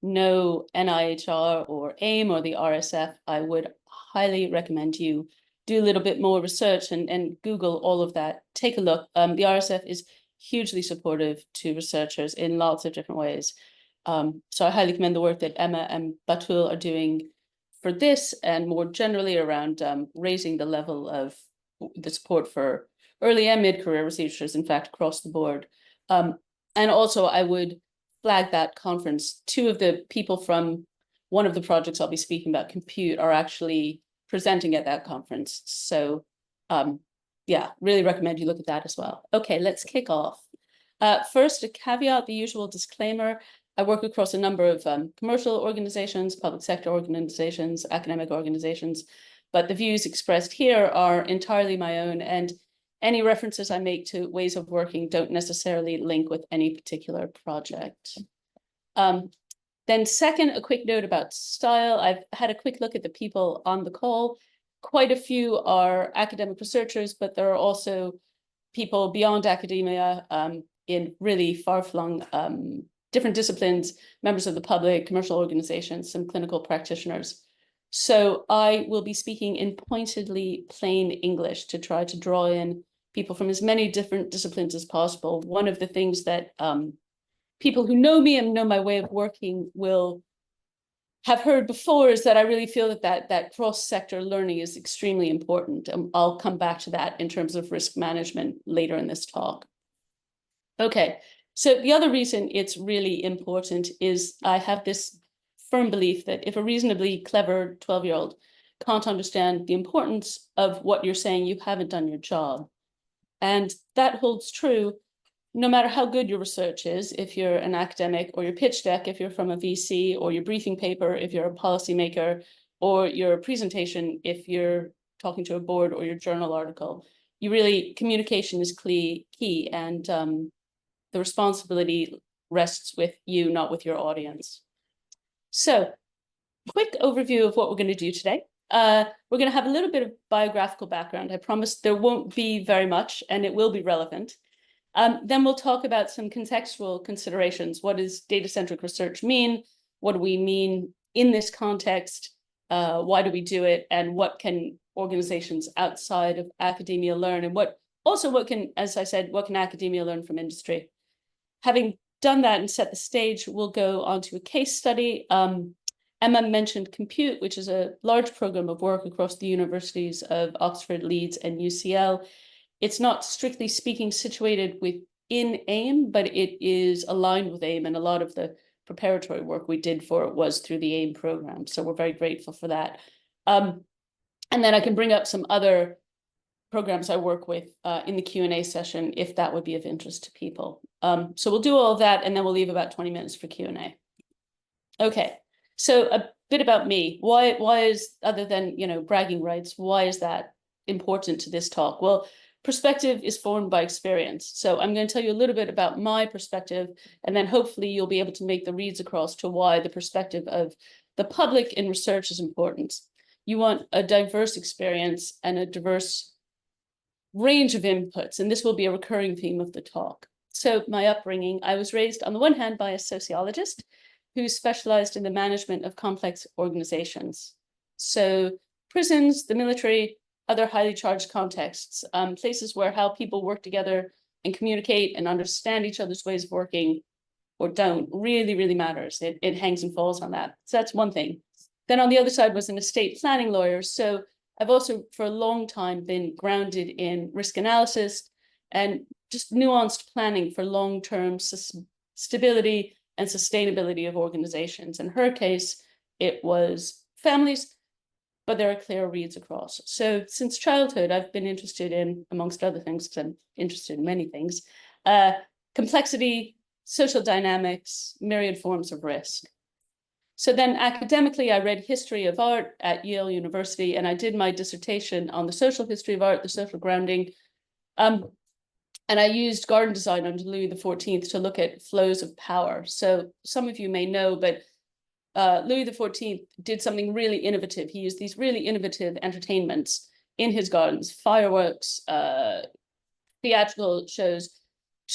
know NIHR or AIM or the RSF, I would highly recommend you do a little bit more research and Google all of that. Take a look. The RSF is hugely supportive to researchers in lots of different ways. So I highly commend the work that Emma and Batul are doing for this and more generally around raising the level of the support for early and mid-career researchers, in fact, across the board. And also I would flag that conference. Two of the people from one of the projects I'll be speaking about, Compute, are actually presenting at that conference. So yeah, really recommend you look at that as well. Okay, let's kick off. First, a caveat, the usual disclaimer. I work across a number of commercial organizations, public sector organizations, academic organizations, but the views expressed here are entirely my own, and any references I make to ways of working don't necessarily link with any particular project. Then second, a quick note about style. I've had a quick look at the people on the call. Quite a few are academic researchers, but there are also people beyond academia in really far-flung different disciplines, members of the public, commercial organizations, some clinical practitioners. So I will be speaking in pointedly plain English to try to draw in people from as many different disciplines as possible. One of the things that people who know me and know my way of working will have heard before is that I really feel that cross-sector learning is extremely important. I'll come back to that in terms of risk management later in this talk. Okay, so the other reason it's really important is I have this firm belief that if a reasonably clever 12-year-old can't understand the importance of what you're saying, you haven't done your job. And that holds true no matter how good your research is, if you're an academic, or your pitch deck, if you're from a VC, or your briefing paper, if you're a policymaker, or your presentation, if you're talking to a board, or your journal article. Communication is key, and the responsibility rests with you, not with your audience. So, quick overview of what we're going to do today. We're going to have a little bit of biographical background. I promise there won't be very much, and it will be relevant. Then we'll talk about some contextual considerations. What does data-centric research mean? What do we mean in this context? Why do we do it? And what can organizations outside of academia learn? And what can, as I said, what can academia learn from industry? Having done that and set the stage, we'll go on to a case study. Emma mentioned Compute, which is a large program of work across the universities of Oxford, Leeds, and UCL. It's not strictly speaking situated within AIM, but it is aligned with AIM, and a lot of the preparatory work we did for it was through the AIM program. So we're very grateful for that. And then I can bring up some other programs I work with in the Q&A session, if that would be of interest to people. So we'll do all of that, and then we'll leave about 20 minutes for Q&A. Okay, so a bit about me. Why is, other than, bragging rights, why is that important to this talk? Well, perspective is formed by experience. So I'm going to tell you a little bit about my perspective, and then hopefully you'll be able to make the reads across to why the perspective of the public in research is important. You want a diverse experience and a diverse range of inputs, and this will be a recurring theme of the talk. So my upbringing, I was raised on the one hand by a sociologist who specialized in the management of complex organizations. So prisons, the military, other highly charged contexts, places where how people work together and communicate and understand each other's ways of working or don't really, really matters. It hangs and falls on that. So that's one thing. Then on the other side was an estate planning lawyer. So I've also for a long time been grounded in risk analysis and just nuanced planning for long-term stability and sustainability of organizations. In her case, it was families, but there are clear reads across. So since childhood, I've been interested in, amongst other things, because I'm interested in many things, complexity, social dynamics, myriad forms of risk. So then academically, I read history of art at Yale University, and I did my dissertation on the social history of art, the social grounding. And I used garden design under Louis XIV to look at flows of power. So some of you may know, but Louis XIV did something really innovative. He used these really innovative entertainments in his gardens, fireworks, theatrical shows,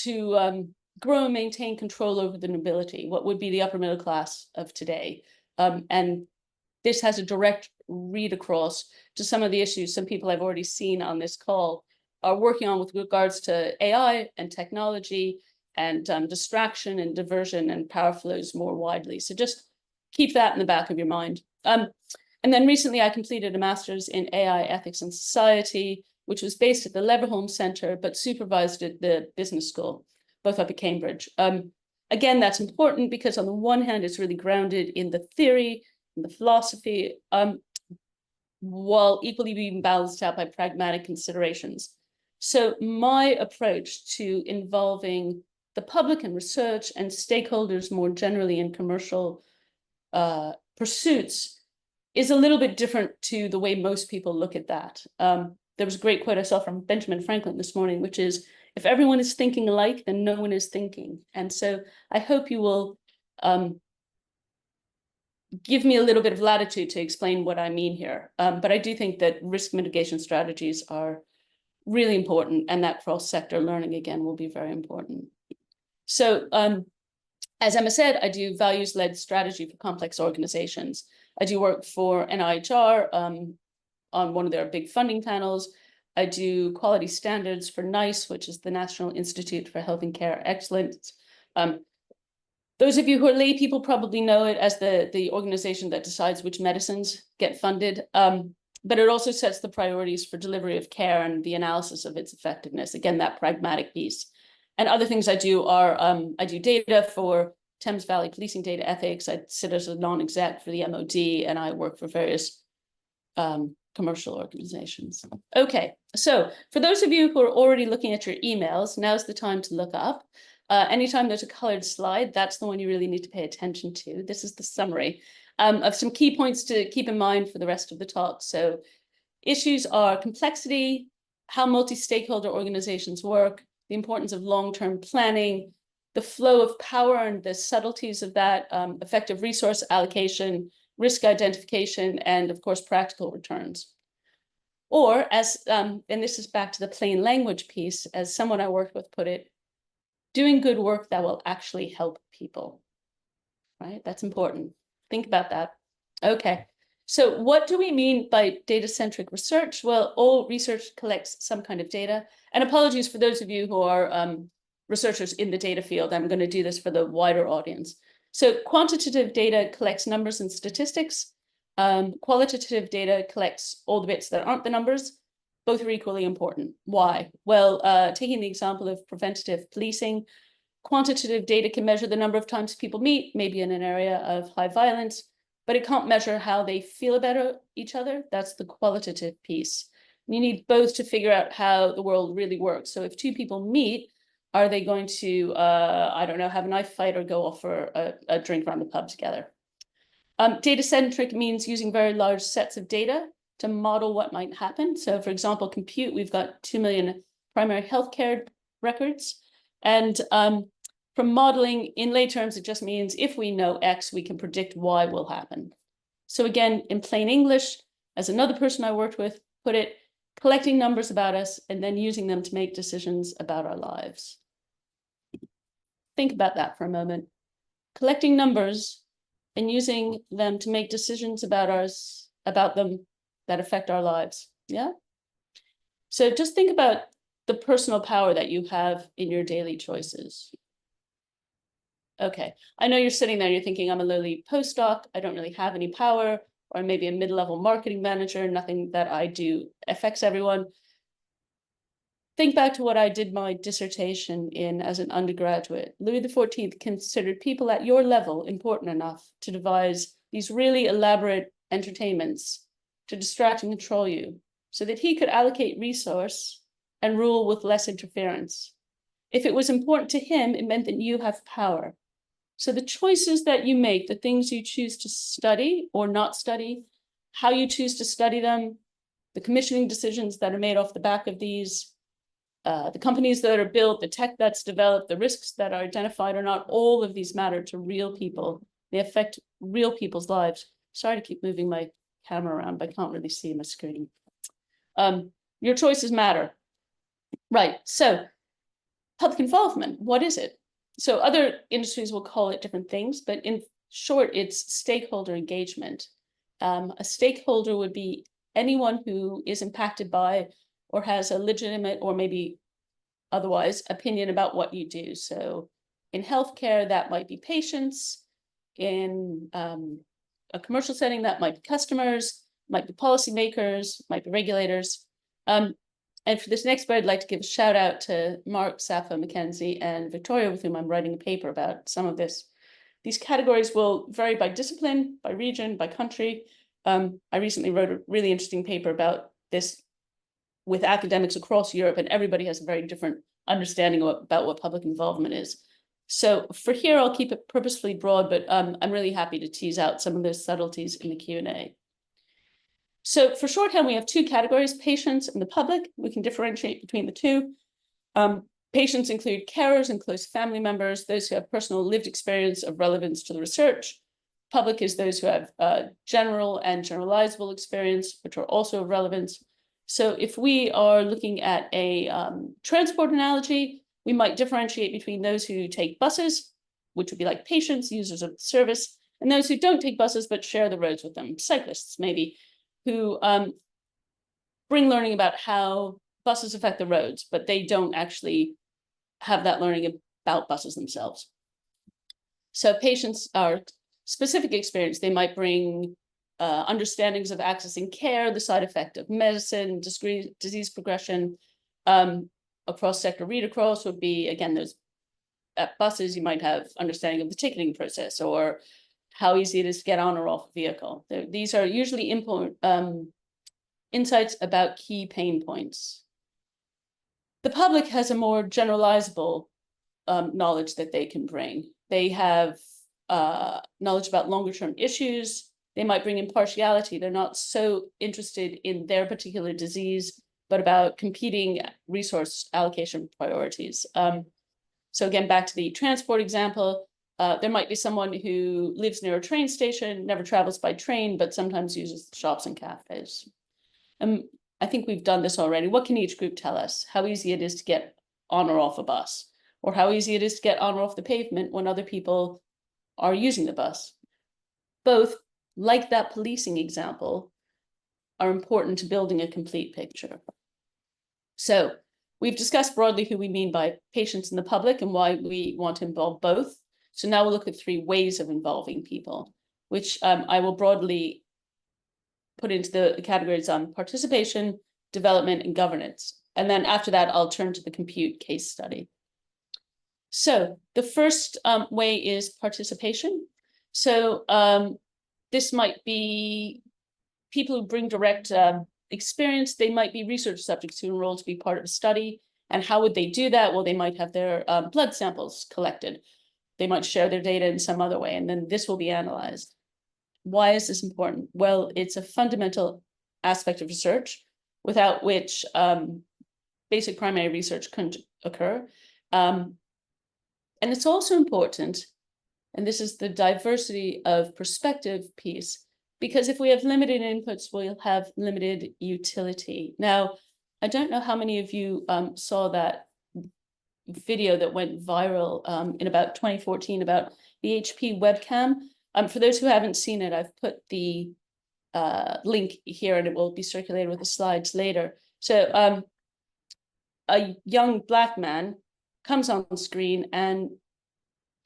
to grow and maintain control over the nobility, what would be the upper middle class of today. And this has a direct read across to some of the issues some people I've already seen on this call are working on with regards to AI and technology and distraction and diversion and power flows more widely. So just keep that in the back of your mind. And then recently I completed a master's in AI ethics and society, which was based at the Leverhulme Center, but supervised at the business school, both up at Cambridge. Again, that's important because on the one hand, it's really grounded in the theory, in the philosophy, while equally being balanced out by pragmatic considerations. So my approach to involving the public and research and stakeholders more generally in commercial pursuits is a little bit different to the way most people look at that. There was a great quote I saw from Benjamin Franklin this morning, which is, if everyone is thinking alike, then no one is thinking. And so I hope you will give me a little bit of latitude to explain what I mean here. But I do think that risk mitigation strategies are really important, and that cross-sector learning, again, will be very important. So as Emma said, I do values-led strategy for complex organizations. I do work for NIHR on one of their big funding panels. I do quality standards for NICE, which is the National Institute for Health and Care Excellence. Those of you who are lay people probably know it as the organization that decides which medicines get funded, but it also sets the priorities for delivery of care and the analysis of its effectiveness. Again, that pragmatic piece. And other things I do are, I do data for Thames Valley Policing Data Ethics. I sit as a non-exec for the MOD, and I work for various commercial organizations. Okay, so for those of you who are already looking at your emails, now's the time to look up. Anytime there's a colored slide, that's the one you really need to pay attention to. This is the summary of some key points to keep in mind for the rest of the talk. So issues are complexity, how multi-stakeholder organizations work, the importance of long-term planning, the flow of power and the subtleties of that, effective resource allocation, risk identification, and of course, practical returns. Or as, and this is back to the plain language piece, as someone I worked with put it, doing good work that will actually help people, right? That's important. Think about that. Okay, so what do we mean by data-centric research? Well, all research collects some kind of data. And apologies for those of you who are researchers in the data field. I'm going to do this for the wider audience. So quantitative data collects numbers and statistics. Qualitative data collects all the bits that aren't the numbers. Both are equally important. Why? Well, taking the example of preventative policing, quantitative data can measure the number of times people meet, maybe in an area of high violence, but it can't measure how they feel about each other. That's the qualitative piece. You need both to figure out how the world really works. So if two people meet, are they going to, I don't know, have a knife fight or go off for a drink around the pub together? Data-centric means using very large sets of data to model what might happen. So for example, compute, we've got 2 million primary healthcare records. And from modeling, in lay terms, it just means if we know X, we can predict Y will happen. So again, in plain English, as another person I worked with put it, collecting numbers about us and then using them to make decisions about our lives. Think about that for a moment. Collecting numbers and using them to make decisions about them that affect our lives. Yeah. So just think about the personal power that you have in your daily choices. Okay, I know you're sitting there and you're thinking, I'm a lowly postdoc, I don't really have any power, or maybe a mid-level marketing manager, nothing that I do affects everyone. Think back to what I did my dissertation in as an undergraduate. Louis XIV considered people at your level important enough to devise these really elaborate entertainments to distract and control you so that he could allocate resource and rule with less interference. If it was important to him, it meant that you have power. So the choices that you make, the things you choose to study or not study, how you choose to study them, the commissioning decisions that are made off the back of these, the companies that are built, the tech that's developed, the risks that are identified or not, all of these matter to real people. They affect real people's lives. Sorry to keep moving my camera around, but I can't really see my screen. Your choices matter. Right, so public involvement, what is it? So other industries will call it different things, but in short, it's stakeholder engagement. A stakeholder would be anyone who is impacted by or has a legitimate or maybe otherwise opinion about what you do. So in healthcare, that might be patients. In a commercial setting, that might be customers, might be policymakers, might be regulators. And for this next bit, I'd like to give a shout out to Mark, Safa, Mackenzie, and Victoria, with whom I'm writing a paper about some of this. These categories will vary by discipline, by region, by country. I recently wrote a really interesting paper about this with academics across Europe, and everybody has a very different understanding about what public involvement is. So for here, I'll keep it purposefully broad, but I'm really happy to tease out some of those subtleties in the Q&A. So for shorthand, we have two categories, patients and the public. We can differentiate between the two. Patients include carers and close family members, those who have personal lived experience of relevance to the research. Public is those who have general and generalizable experience, which are also of relevance. So if we are looking at a transport analogy, we might differentiate between those who take buses, which would be like patients, users of the service, and those who don't take buses but share the roads with them, cyclists maybe, who bring learning about how buses affect the roads, but they don't actually have that learning about buses themselves. So patients are specific experience. They might bring understandings of accessing care, the side effect of medicine, disease progression. Across sector read across would be, again, those at buses, you might have understanding of the ticketing process or how easy it is to get on or off a vehicle. These are usually insights about key pain points. The public has a more generalizable knowledge that they can bring. They have knowledge about longer term issues. They might bring impartiality. They're not so interested in their particular disease, but about competing resource allocation priorities. So again, back to the transport example, there might be someone who lives near a train station, never travels by train, but sometimes uses shops and cafes. I think we've done this already. What can each group tell us? How easy it is to get on or off a bus, or how easy it is to get on or off the pavement when other people are using the bus. Both, like that policing example, are important to building a complete picture. So we've discussed broadly who we mean by patients in the public and why we want to involve both. So now we'll look at 3 ways of involving people, which I will broadly put into the categories on participation, development, and governance. And then after that, I'll turn to the compute case study. So the first way is participation. So this might be people who bring direct experience. They might be research subjects who enroll to be part of a study. And how would they do that? Well, they might have their blood samples collected. They might share their data in some other way, and then this will be analyzed. Why is this important? Well, it's a fundamental aspect of research without which basic primary research couldn't occur. And it's also important, and this is the diversity of perspective piece, because if we have limited inputs, we'll have limited utility. Now, I don't know how many of you saw that video that went viral in about 2014 about the HP webcam. For those who haven't seen it, I've put the link here and it will be circulated with the slides later. So a young Black man comes on screen and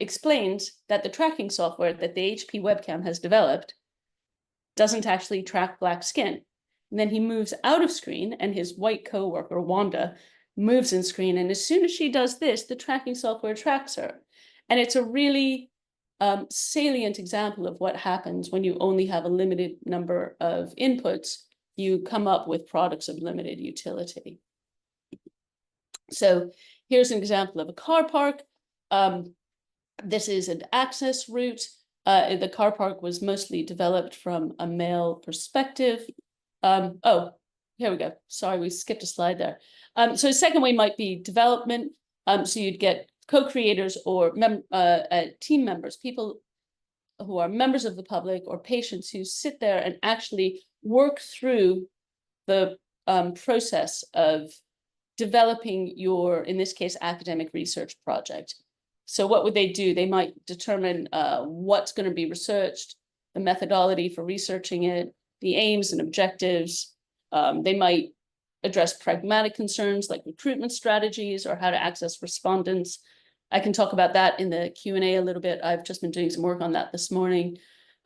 explains that the tracking software that the HP webcam has developed doesn't actually track Black skin. And then he moves out of screen and his white coworker, Wanda, moves in screen. And as soon as she does this, the tracking software tracks her. And it's a really salient example of what happens when you only have a limited number of inputs. You come up with products of limited utility. So here's an example of a car park. This is an access route. The car park was mostly developed from a male perspective. Oh, here we go. Sorry, we skipped a slide there. So the second way might be development. So you'd get co-creators or team members, people who are members of the public or patients who sit there and actually work through the process of developing your, in this case, academic research project. So what would they do? They might determine what's going to be researched, the methodology for researching it, the aims and objectives. They might address pragmatic concerns like recruitment strategies or how to access respondents. I can talk about that in the Q&A a little bit. I've just been doing some work on that this morning.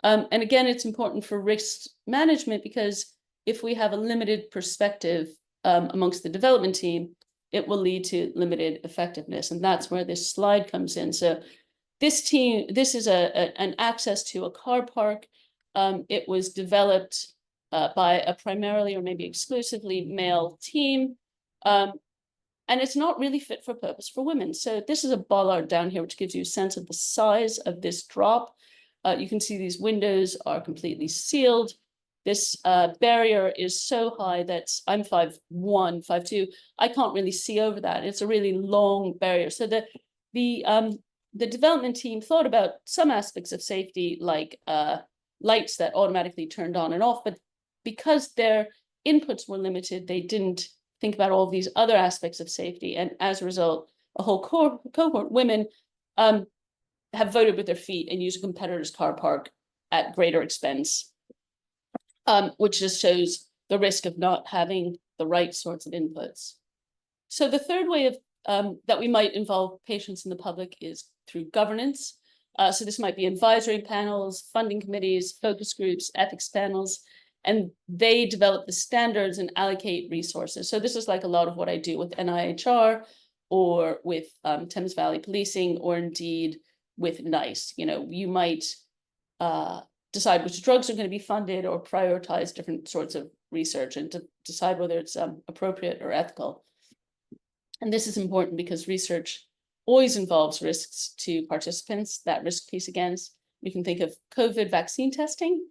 And again, it's important for risk management because if we have a limited perspective amongst the development team, it will lead to limited effectiveness. And that's where this slide comes in. So this is an access to a car park. It was developed by a primarily or maybe exclusively male team. And it's not really fit for purpose for women. So this is a bollard down here, which gives you a sense of the size of this drop. You can see these windows are completely sealed. This barrier is so high that I'm 5'1", 5'2". I can't really see over that. It's a really long barrier. So the development team thought about some aspects of safety, like lights that automatically turned on and off, but because their inputs were limited, they didn't think about all of these other aspects of safety. And as a result, a whole cohort women have voted with their feet and used a competitor's car park at greater expense, which just shows the risk of not having the right sorts of inputs. So the third way of that we might involve patients in the public is through governance. So this might be advisory panels, funding committees, focus groups, ethics panels, and they develop the standards and allocate resources. So this is like a lot of what I do with NIHR or with Thames Valley Policing, or indeed with NICE. You know, you might decide which drugs are going to be funded or prioritize different sorts of research and to decide whether it's appropriate or ethical. And this is important because research always involves risks to participants. That risk piece again, you can think of COVID vaccine testing.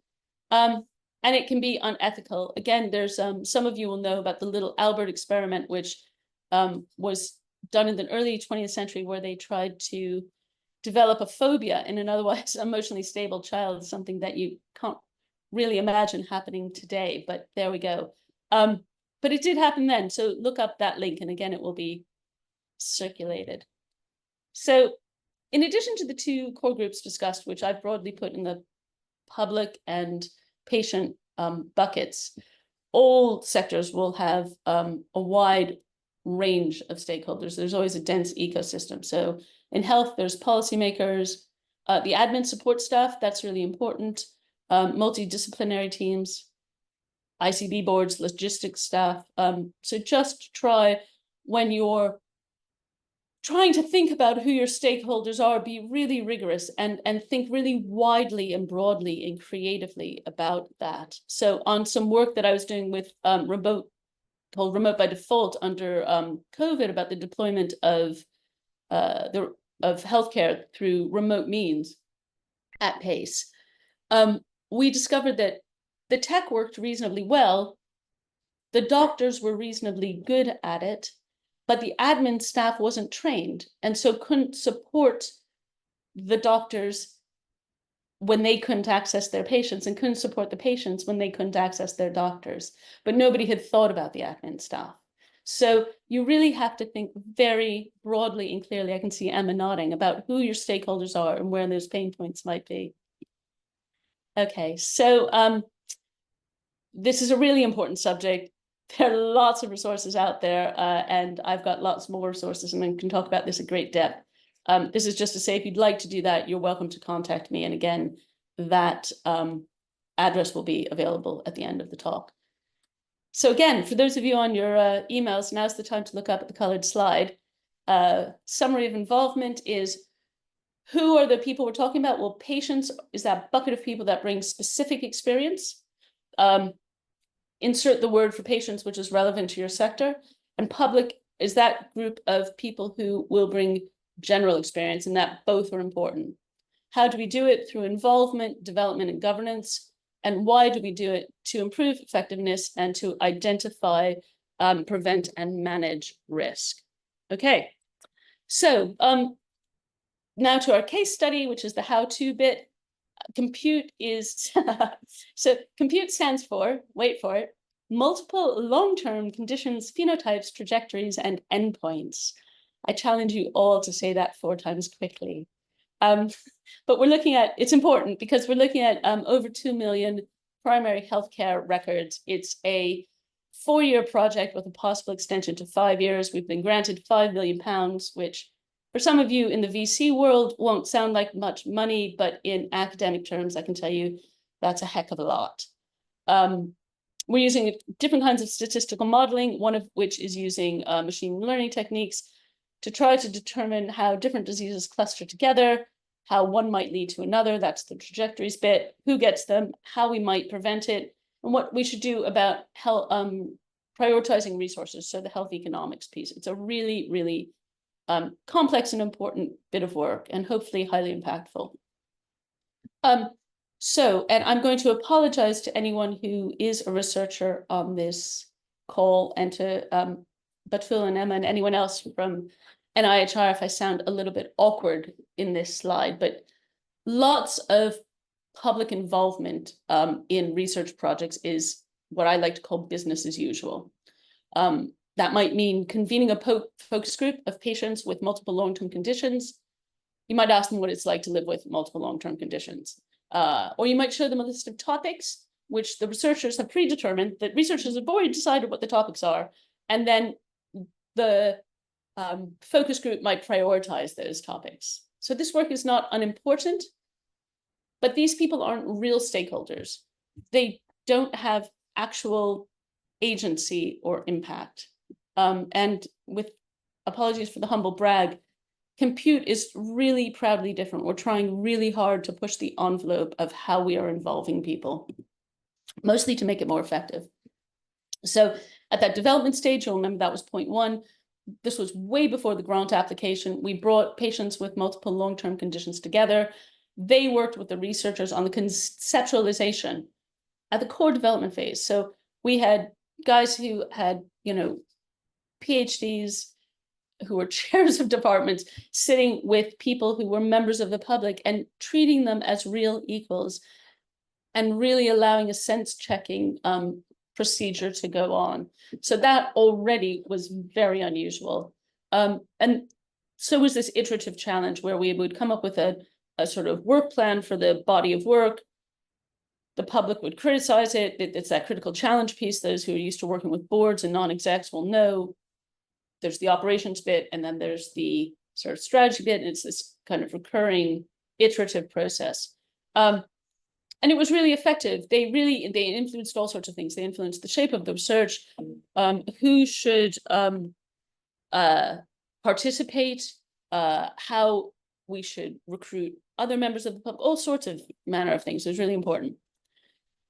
And it can be unethical. Again, there's some of you will know about the little Albert experiment, which was done in the early 20th century, where they tried to develop a phobia in an otherwise emotionally stable child, something that you can't really imagine happening today, but there we go. But it did happen then, so look up that link, and again, it will be circulated. So in addition to the two core groups discussed, which I've broadly put in the public and patient buckets, all sectors will have a wide range of stakeholders. There's always a dense ecosystem. So in health, there's policymakers, the admin support staff, that's really important, multidisciplinary teams, ICB boards, logistics staff. So just try, when you're trying to think about who your stakeholders are, be really rigorous and think really widely and broadly and creatively about that. So on some work that I was doing with remote by default under COVID about the deployment of healthcare through remote means at pace, we discovered that the tech worked reasonably well. The doctors were reasonably good at it, but the admin staff wasn't trained and so couldn't support the doctors when they couldn't access their patients and couldn't support the patients when they couldn't access their doctors. But nobody had thought about the admin staff. So you really have to think very broadly and clearly, I can see Emma nodding, about who your stakeholders are and where those pain points might be. Okay, so this is a really important subject. There are lots of resources out there, and I've got lots more resources, and I can talk about this at great depth. This is just to say, if you'd like to do that, you're welcome to contact me. And again, that address will be available at the end of the talk. So again, for those of you on your emails, now's the time to look up at the colored slide. Summary of involvement is, who are the people we're talking about? Well, patients is that bucket of people that bring specific experience. Insert the word for patients, which is relevant to your sector. And public is that group of people who will bring general experience, and that both are important. How do we do it? Through involvement, development, and governance. And why do we do it? To improve effectiveness and to identify, prevent, and manage risk. Okay, so now to our case study, which is the how-to bit. Compute is, so compute stands for, wait for it, multiple long-term conditions, phenotypes, trajectories, and endpoints. I challenge you all to say that 4 times quickly. But we're looking at, it's important because we're looking at over 2 million primary healthcare records. It's a 4-year project with a possible extension to 5 years. We've been granted £5 million, which for some of you in the VC world won't sound like much money, but in academic terms, I can tell you that's a heck of a lot. We're using different kinds of statistical modeling, one of which is using machine learning techniques to try to determine how different diseases cluster together, how one might lead to another, that's the trajectories bit, who gets them, how we might prevent it, and what we should do about health, prioritizing resources, so the health economics piece. It's a really, really complex and important bit of work, and hopefully highly impactful. And I'm going to apologize to anyone who is a researcher on this call, and to Batul and Emma and anyone else from NIHR if I sound a little bit awkward in this slide, but lots of public involvement in research projects is what I like to call business as usual. That might mean convening a focus group of patients with multiple long-term conditions. You might ask them what it's like to live with multiple long-term conditions. Or you might show them a list of topics, which the researchers have predetermined, that researchers have already decided what the topics are, and then the focus group might prioritize those topics. So this work is not unimportant, but these people aren't real stakeholders. They don't have actual agency or impact. And with apologies for the humble brag, compute is really proudly different. We're trying really hard to push the envelope of how we are involving people, mostly to make it more effective. So at that development stage, you'll remember that was point 1. This was way before the grant application. We brought patients with multiple long-term conditions together. They worked with the researchers on the conceptualization at the core development phase. So we had guys who had, PhDs, who were chairs of departments, sitting with people who were members of the public and treating them as real equals, and really allowing a sense-checking procedure to go on. So that already was very unusual. And so was this iterative challenge where we would come up with a sort of work plan for the body of work. The public would criticize it. It's that critical challenge piece. Those who are used to working with boards and non-execs will know there's the operations bit, and then there's the sort of strategy bit. And it's this kind of recurring iterative process. And it was really effective. They influenced all sorts of things. They influenced the shape of the research, who should participate, how we should recruit other members of the public, all sorts of manner of things. It was really important.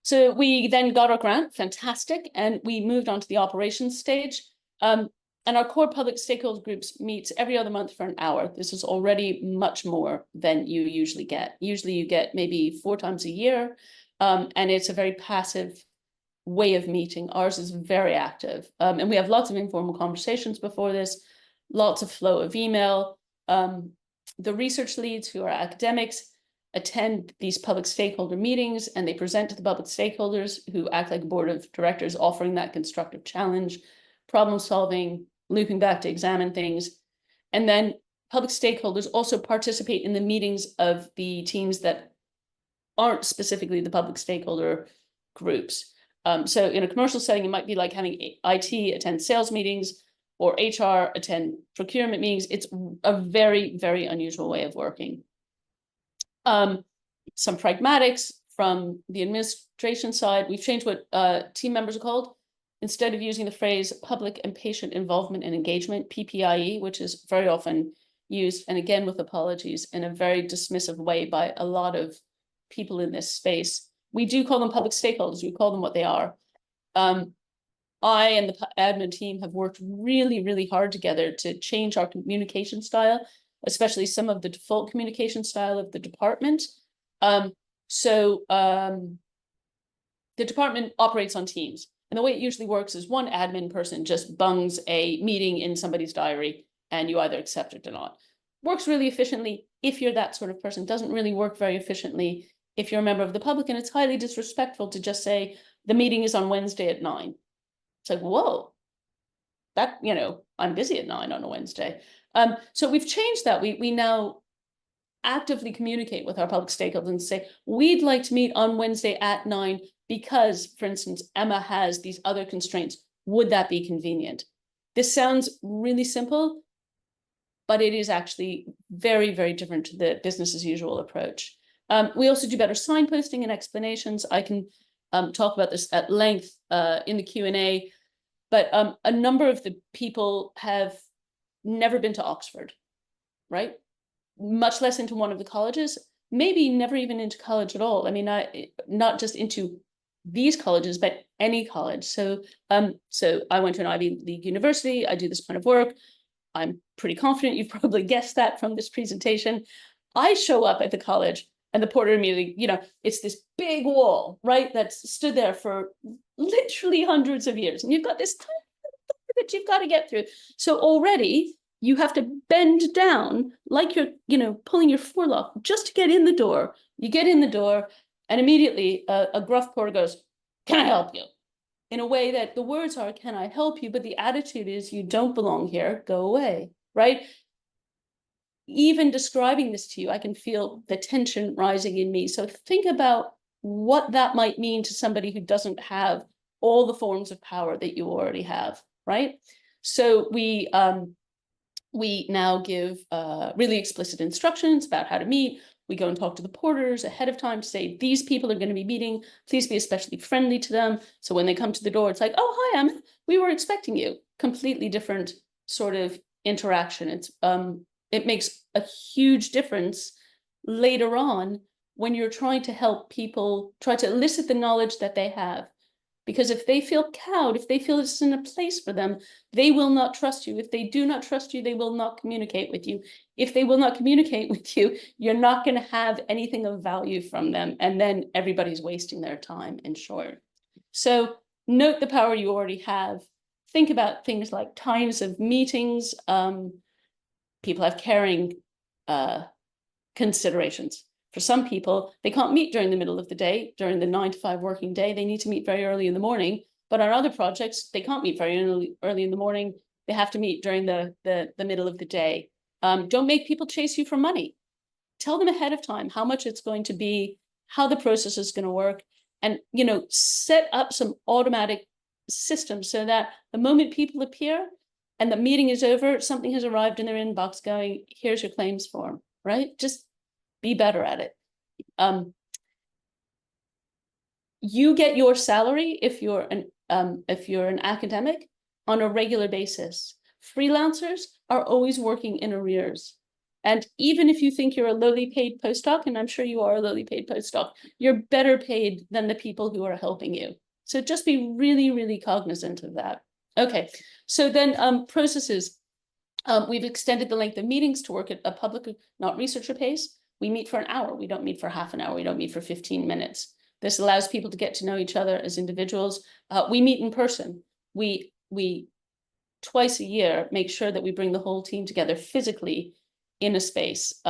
So we then got our grant, fantastic, and we moved on to the operations stage. And our core public stakeholder groups meets every other month for an hour. This is already much more than you usually get. Usually you get maybe 4 times a year, and it's a very passive way of meeting. Ours is very active, and we have lots of informal conversations before this, lots of flow of email. The research leads, who are academics, attend these public stakeholder meetings, and they present to the public stakeholders, who act like a board of directors, offering that constructive challenge, problem solving, looping back to examine things. And then public stakeholders also participate in the meetings of the teams that aren't specifically the public stakeholder groups. So in a commercial setting, it might be like having IT attend sales meetings or HR attend procurement meetings. It's a very, very unusual way of working. Some pragmatics from the administration side. We've changed what team members are called. Instead of using the phrase public and patient involvement and engagement, PPIE, which is very often used, and again with apologies, in a very dismissive way by a lot of people in this space. We do call them public stakeholders. We call them what they are. I and the admin team have worked really, really hard together to change our communication style, especially some of the default communication style of the department. The department operates on teams. And the way it usually works is one admin person just bungs a meeting in somebody's diary, and you either accept it or not. Works really efficiently if you're that sort of person. Doesn't really work very efficiently if you're a member of the public, and it's highly disrespectful to just say the meeting is on Wednesday at 9. It's like, whoa, that, I'm busy at 9 on a Wednesday. So we've changed that. We now actively communicate with our public stakeholders and say, we'd like to meet on Wednesday at 9 because, for instance, Emma has these other constraints. Would that be convenient? This sounds really simple, but it is actually very, very different to the business as usual approach. We also do better signposting and explanations. I can talk about this at length in the Q&A, but a number of the people have never been to Oxford, right? Much less into one of the colleges, maybe never even into college at all. I mean, not just into these colleges, but any college. So I went to an Ivy League university. I do this kind of work. I'm pretty confident you've probably guessed that from this presentation. I show up at the college and the porter immediately, it's this big wall, right? That's stood there for literally hundreds of years. And you've got this tiny door that you've got to get through. So already you have to bend down like you're, pulling your forelock just to get in the door. You get in the door and immediately a gruff porter goes, "Can I help you?" In a way that the words are, "Can I help you?" But the attitude is, "You don't belong here, go away," right? Even describing this to you, I can feel the tension rising in me. So think about what that might mean to somebody who doesn't have all the forms of power that you already have, right? So we now give really explicit instructions about how to meet. We go and talk to the porters ahead of time to say, these people are going to be meeting. Please be especially friendly to them. So when they come to the door, it's like, "Oh, hi, Emma. We were expecting you." Completely different sort of interaction. It makes a huge difference later on when you're trying to help people, try to elicit the knowledge that they have. Because if they feel cowed, if they feel this isn't a place for them, they will not trust you. If they do not trust you, they will not communicate with you. If they will not communicate with you, you're not going to have anything of value from them. And then everybody's wasting their time, in short. So note the power you already have. Think about things like times of meetings. People have caring considerations. For some people, they can't meet during the middle of the day, during the 9 to 5 working day. They need to meet very early in the morning. But on other projects, they can't meet very early in the morning. They have to meet during the middle of the day. Don't make people chase you for money. Tell them ahead of time how much it's going to be, how the process is going to work, and set up some automatic systems so that the moment people appear and the meeting is over, something has arrived in their inbox going, "Here's your claims form," right? Just be better at it. You get your salary if you're an academic on a regular basis. Freelancers are always working in arrears. And even if you think you're a lowly paid postdoc, and I'm sure you are a lowly paid postdoc, you're better paid than the people who are helping you. So just be really, really cognizant of that. Okay, so then processes. We've extended the length of meetings to work at a public, not researcher pace. We meet for an hour. We don't meet for half an hour. We don't meet for 15 minutes. This allows people to get to know each other as individuals. We meet in person. We twice a year make sure that we bring the whole team together physically in a space.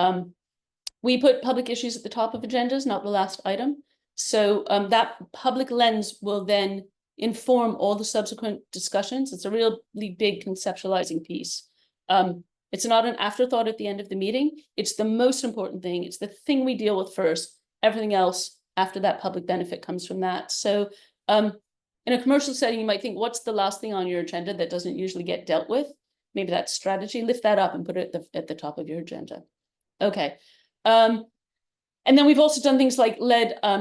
We put public issues at the top of agendas, not the last item. So that public lens will then inform all the subsequent discussions. It's a really big conceptualizing piece. It's not an afterthought at the end of the meeting. It's the most important thing. It's the thing we deal with first. Everything else after that public benefit comes from that. So in a commercial setting, you might think, what's the last thing on your agenda that doesn't usually get dealt with? Maybe that's strategy. Lift that up and put it at the top of your agenda. Okay. And then we've also done things like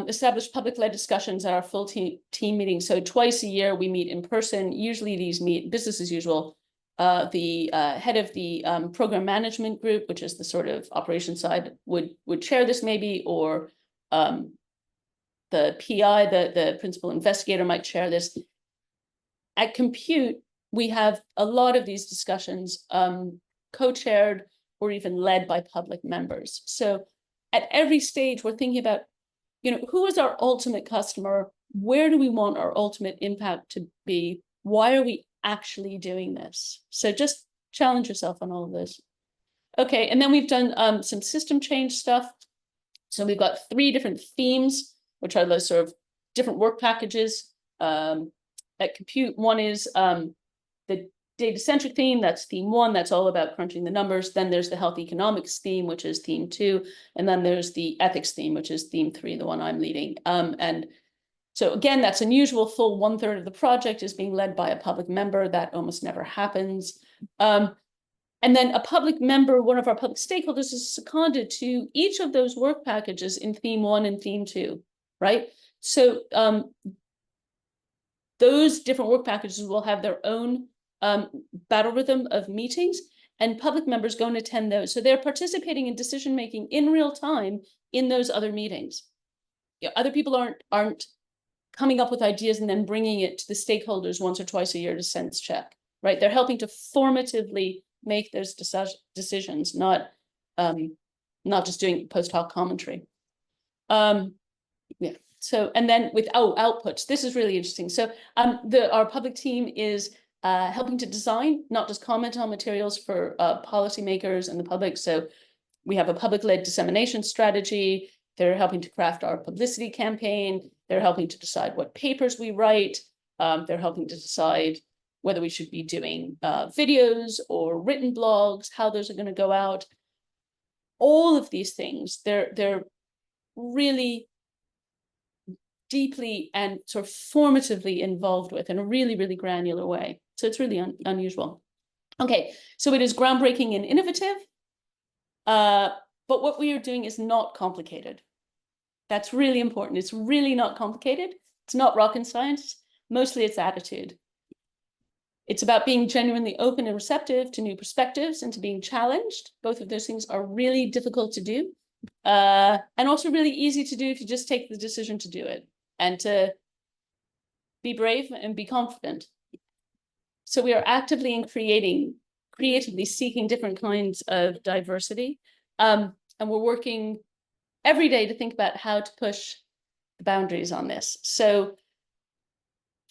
established public-led discussions at our full team meetings. So twice a year we meet in person. Usually these meet business as usual. The head of the program management group, which is the sort of operation side, would chair this maybe, or the PI, the principal investigator, might chair this. At Compute, we have a lot of these discussions co-chaired or even led by public members. So at every stage, we're thinking about, who is our ultimate customer? Where do we want our ultimate impact to be? Why are we actually doing this? So just challenge yourself on all of this. Okay, and then we've done some system change stuff. So we've got 3 different themes, which are those sort of different work packages at Compute. One is the data-centric theme, that's theme 1, that's all about crunching the numbers. Then there's the health economics theme, which is theme 2. And then there's the ethics theme, which is theme 3, the one I'm leading. And so again, that's unusual. Full 1/3 of the project is being led by a public member. That almost never happens. And then a public member, one of our public stakeholders, is seconded to each of those work packages in theme 1 and theme 2, right? So those different work packages will have their own battle rhythm of meetings, and public members go and attend those. So they're participating in decision-making in real time in those other meetings. You know, other people aren't coming up with ideas and then bringing it to the stakeholders once or twice a year to sense check, right? They're helping to formatively make those decisions, not just doing post hoc commentary. Yeah. So, and then with outputs, this is really interesting. So our public team is helping to design, not just comment on materials for policymakers and the public. So we have a public-led dissemination strategy. They're helping to craft our publicity campaign. They're helping to decide what papers we write. They're helping to decide whether we should be doing videos or written blogs, how those are going to go out. All of these things, they're really deeply and sort of formatively involved with in a really, really granular way. So it's really unusual. Okay, so it is groundbreaking and innovative, but what we are doing is not complicated. That's really important. It's really not complicated. It's not rocket science. Mostly it's attitude. It's about being genuinely open and receptive to new perspectives and to being challenged. Both of those things are really difficult to do, and also really easy to do if you just take the decision to do it and to be brave and be confident. So we are actively and creatively seeking different kinds of diversity. And we're working every day to think about how to push the boundaries on this. So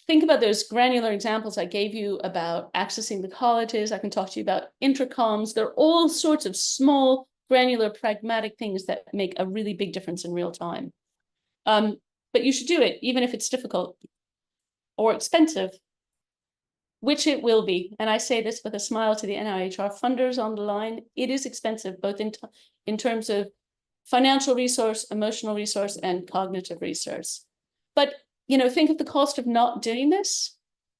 think about those granular examples I gave you about accessing the colleges. I can talk to you about intercoms. There are all sorts of small, granular, pragmatic things that make a really big difference in real time. But you should do it, even if it's difficult or expensive, which it will be. And I say this with a smile to the NIHR funders on the line. It is expensive, both in terms of financial resource, emotional resource, and cognitive resource. But think of the cost of not doing this.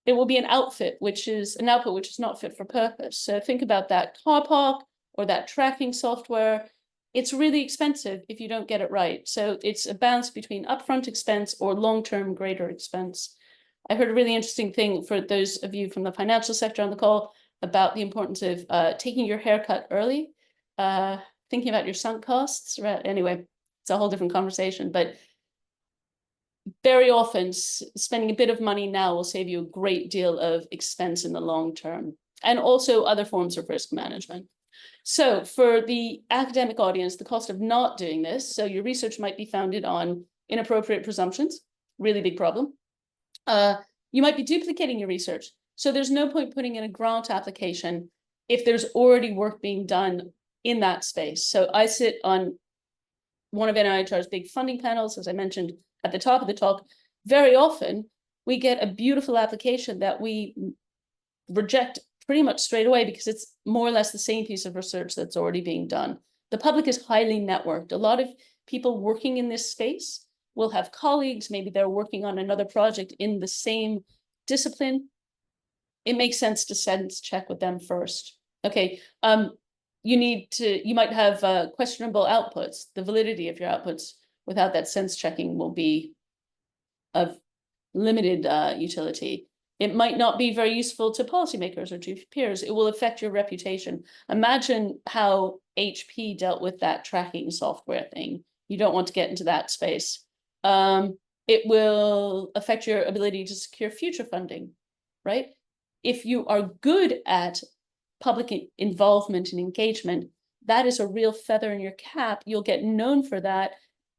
It will be an output which is not fit for purpose. So think about that car park or that tracking software. It's really expensive if you don't get it right. So it's a balance between upfront expense or long-term greater expense. I heard a really interesting thing for those of you from the financial sector on the call about the importance of taking your haircut early, thinking about your sunk costs. Right? Anyway, it's a whole different conversation, but very often spending a bit of money now will save you a great deal of expense in the long term, and also other forms of risk management. So for the academic audience, the cost of not doing this, so your research might be founded on inappropriate presumptions, really big problem. You might be duplicating your research. So there's no point putting in a grant application if there's already work being done in that space. So I sit on one of NIHR's big funding panels, as I mentioned at the top of the talk. Very often we get a beautiful application that we reject pretty much straight away because it's more or less the same piece of research that's already being done. The public is highly networked. A lot of people working in this space will have colleagues, maybe they're working on another project in the same discipline. It makes sense to sense check with them first. Okay, you might have questionable outputs. The validity of your outputs without that sense checking will be of limited utility. It might not be very useful to policymakers or to peers. It will affect your reputation. Imagine how HP dealt with that tracking software thing. You don't want to get into that space. It will affect your ability to secure future funding, right? If you are good at public involvement and engagement, that is a real feather in your cap. You'll get known for that.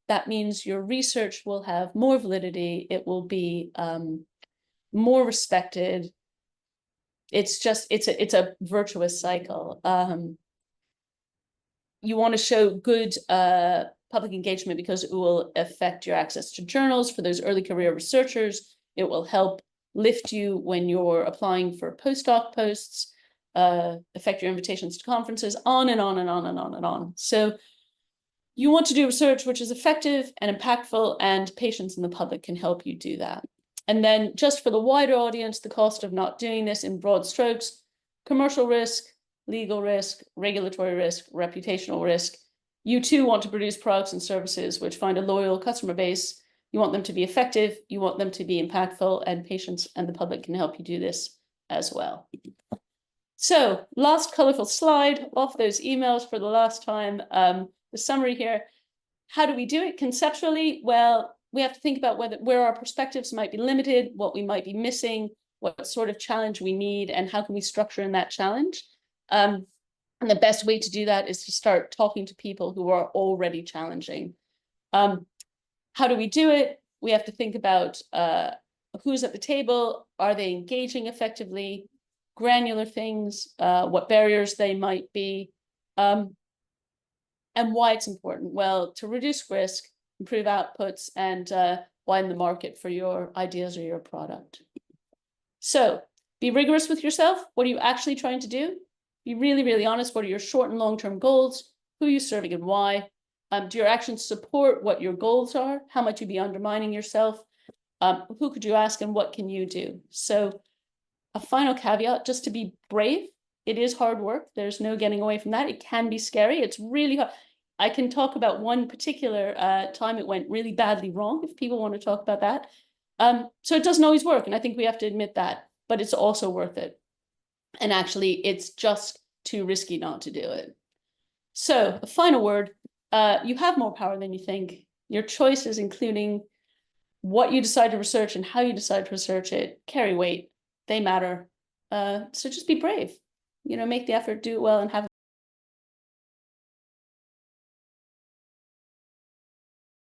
That means your research will have more validity. It will be more respected. It's a virtuous cycle. You want to show good public engagement because it will affect your access to journals for those early career researchers. It will help lift you when you're applying for postdoc posts, affect your invitations to conferences, on and on and on and on and on. So you want to do research which is effective and impactful, and patients in the public can help you do that. And then just for the wider audience, the cost of not doing this in broad strokes: commercial risk, legal risk, regulatory risk, reputational risk. You too want to produce products and services which find a loyal customer base. You want them to be effective, you want them to be impactful, and patients and the public can help you do this as well. So last colorful slide off those emails for the last time. The summary here: how do we do it conceptually? Well, we have to think about where our perspectives might be limited, what we might be missing, what sort of challenge we need, and how can we structure in that challenge. And the best way to do that is to start talking to people who are already challenging. How do we do it? We have to think about who's at the table, are they engaging effectively, granular things, what barriers they might be, and why it's important. Well, to reduce risk, improve outputs, and widen the market for your ideas or your product. So be rigorous with yourself. What are you actually trying to do? Be really, really honest. What are your short and long-term goals? Who are you serving and why? Do your actions support what your goals are? How might you be undermining yourself? Who could you ask and what can you do? So a final caveat, just to be brave. It is hard work. There's no getting away from that. It can be scary. It's really hard. I can talk about one particular time it went really badly wrong, if people want to talk about that. So it doesn't always work, and I think we have to admit that, but it's also worth it. And actually, it's just too risky not to do it. So a final word, you have more power than you think. Your choices, including what you decide to research and how you decide to research it, carry weight. They matter. So just be brave. Make the effort, do it well, and have